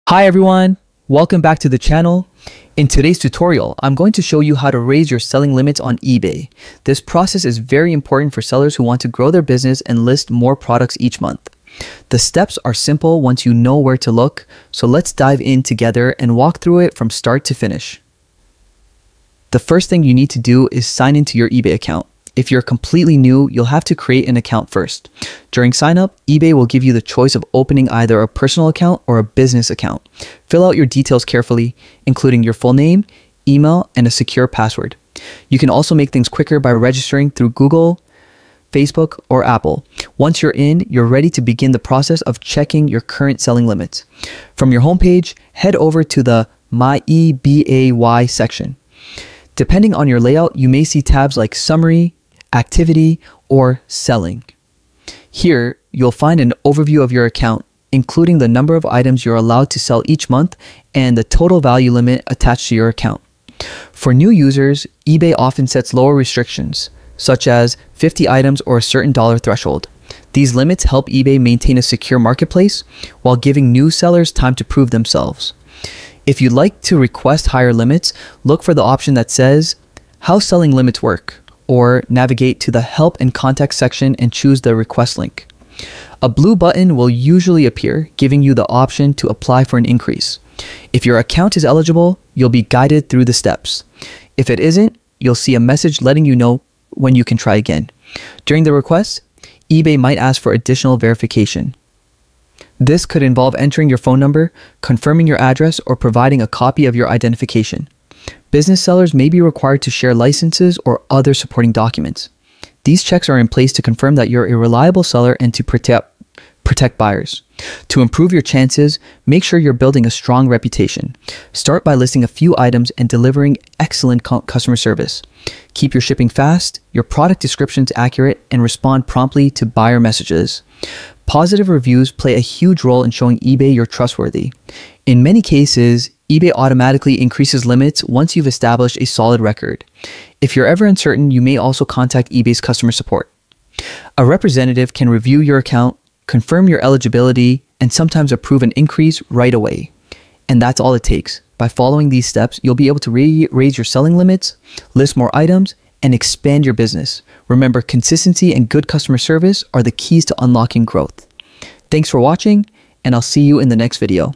Hi everyone, welcome back to the channel. In today's tutorial, I'm going to show you how to raise your selling limits on eBay. This process is very important for sellers who want to grow their business and list more products each month. The steps are simple once you know where to look, so let's dive in together and walk through it from start to finish. The first thing you need to do is sign into your eBay account. If you're completely new, you'll have to create an account first. During sign up, eBay will give you the choice of opening either a personal account or a business account. Fill out your details carefully, including your full name, email, and a secure password. You can also make things quicker by registering through Google, Facebook, or Apple. Once you're in, you're ready to begin the process of checking your current selling limits. From your homepage, head over to the My eBay section. Depending on your layout, you may see tabs like Summary, Activity, or Selling. Here, you'll find an overview of your account, including the number of items you're allowed to sell each month and the total value limit attached to your account. For new users, eBay often sets lower restrictions, such as 50 items or a certain dollar threshold. These limits help eBay maintain a secure marketplace while giving new sellers time to prove themselves. If you'd like to request higher limits, look for the option that says How Selling Limits Work, or navigate to the Help and Contact section and choose the request link. A blue button will usually appear, giving you the option to apply for an increase. If your account is eligible, you'll be guided through the steps. If it isn't, you'll see a message letting you know when you can try again. During the request, eBay might ask for additional verification. This could involve entering your phone number, confirming your address, or providing a copy of your identification. Business sellers may be required to share licenses or other supporting documents. These checks are in place to confirm that you're a reliable seller and to protect buyers. To improve your chances, make sure you're building a strong reputation. Start by listing a few items and delivering excellent customer service. Keep your shipping fast, your product descriptions accurate, and respond promptly to buyer messages. Positive reviews play a huge role in showing eBay you're trustworthy. In many cases, eBay automatically increases limits once you've established a solid record. If you're ever uncertain, you may also contact eBay's customer support. A representative can review your account, confirm your eligibility, and sometimes approve an increase right away. And that's all it takes. By following these steps, you'll be able to raise your selling limits, list more items, and expand your business. Remember, consistency and good customer service are the keys to unlocking growth. Thanks for watching, and I'll see you in the next video.